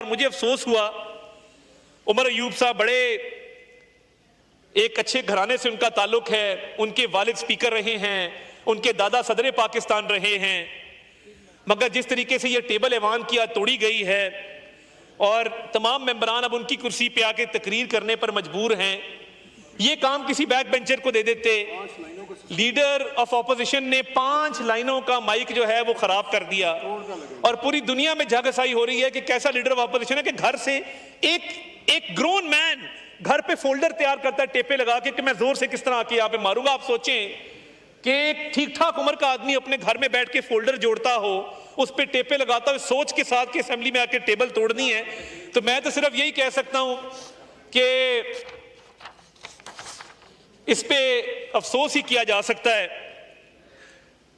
मुझे अफसोस हुआ, उमर अयूब साहब बड़े एक अच्छे घराने से उनका ताल्लुक है, उनके वालिद स्पीकर रहे हैं, उनके दादा सदर पाकिस्तान रहे हैं, मगर जिस तरीके से ये टेबल ऐवान किया तोड़ी गई है और तमाम मेंबरान अब उनकी कुर्सी पे आके तकरीर करने पर मजबूर हैं। ये काम किसी बैक बेंचर को दे देते। लीडर ऑफ ऑपोजिशन ने 5 लाइनों का माइक जो है वो खराब कर दिया और पूरी दुनिया में झागसाई हो रही है कि कैसा लीडर ऑफ ऑपोजिशन है कि घर से एक ग्रोन मैन घर पे फोल्डर तैयार करता है टेपे लगा के कि मैं जोर से किस तरह आके यहाँ पे मारूंगा। आप सोचें कि एक ठीक ठाक उम्र का आदमी अपने घर में बैठ के फोल्डर जोड़ता हो, उस पे टेपे लगाता हो सोच के साथ कि असेंबली में आके टेबल तोड़नी है। तो मैं तो सिर्फ यही कह सकता हूं कि इस पे अफसोस ही किया जा सकता है।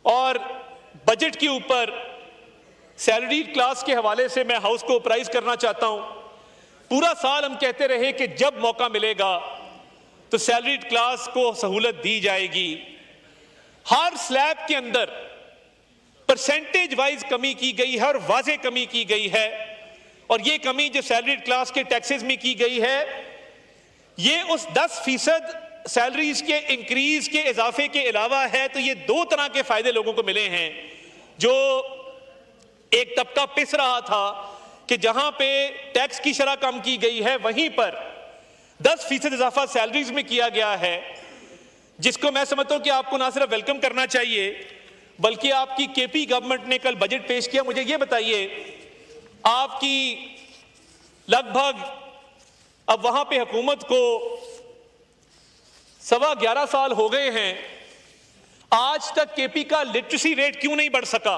और बजट के ऊपर सैलरी क्लास के हवाले से मैं हाउस को अप्राइज करना चाहता हूं। पूरा साल हम कहते रहे कि जब मौका मिलेगा तो सैलरी क्लास को सहूलत दी जाएगी। हर स्लैब के अंदर परसेंटेज वाइज कमी की गई है और वाजे कमी की गई है। और ये कमी जो सैलरी क्लास के टैक्सेस में की गई है, ये उस 10% सैलरीज के इंक्रीज के इजाफे के अलावा है। तो ये 2 तरह के फायदे लोगों को मिले हैं। जो एक तबका पिस रहा था कि जहां पे टैक्स की शरह कम की गई है, वहीं पर 10% इजाफा सैलरीज में किया गया है, जिसको मैं समझता हूं कि आपको ना सिर्फ वेलकम करना चाहिए बल्कि आपकी केपी गवर्नमेंट ने कल बजट पेश किया। मुझे ये बताइए, आपकी लगभग अब वहां पे हुकूमत को 11.25 साल हो गए हैं, आज तक केपी का लिटरेसी रेट क्यों नहीं बढ़ सका?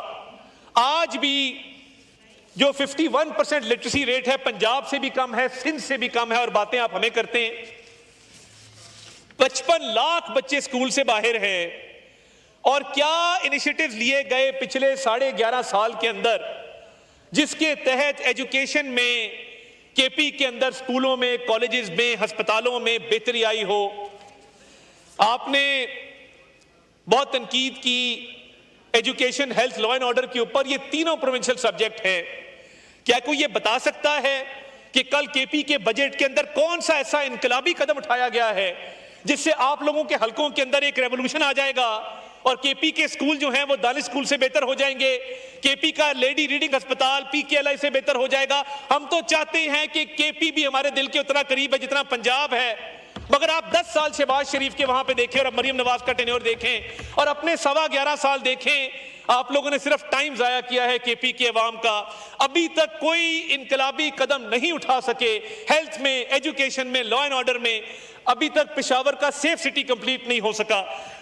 आज भी जो 51% लिटरेसी रेट है, पंजाब से भी कम है, सिंध से भी कम है। और बातें आप हमें करते हैं, 55 लाख बच्चे स्कूल से बाहर हैं। और क्या इनिशिएटिव्स लिए गए पिछले 11.5 साल के अंदर, जिसके तहत एजुकेशन में केपी के अंदर स्कूलों में, कॉलेजेस में, अस्पतालों में बेहतरी आई हो? आपने बहुत तनकीद की education, health, law and order के ऊपर। ये तीनों प्रोविंशियल सब्जेक्ट हैं। क्या कोई ये बता सकता है कि कल केपी के बजट के अंदर कौन सा ऐसा इनकलाबी कदम उठाया गया है जिससे आप लोगों के हलकों के अंदर एक रेवोल्यूशन आ जाएगा और केपी के स्कूल जो हैं वो दानिश स्कूल से बेहतर हो जाएंगे, केपी का लेडी रीडिंग अस्पताल पीकेएलआई से बेहतर हो जाएगा? हम तो चाहते हैं कि केपी भी हमारे दिल के उतना करीब है जितना पंजाब है। मगर आप 10 साल शहबाज शरीफ के वहां पे देखें और अब मरियम नवाज का टेन्योर देखें और अपने 11.25 साल देखें, आप लोगों ने सिर्फ टाइम जाया किया है केपी के अवाम का। अभी तक कोई इनकलाबी कदम नहीं उठा सके हेल्थ में, एजुकेशन में, लॉ एंड ऑर्डर में। अभी तक पेशावर का सेफ सिटी कंप्लीट नहीं हो सका।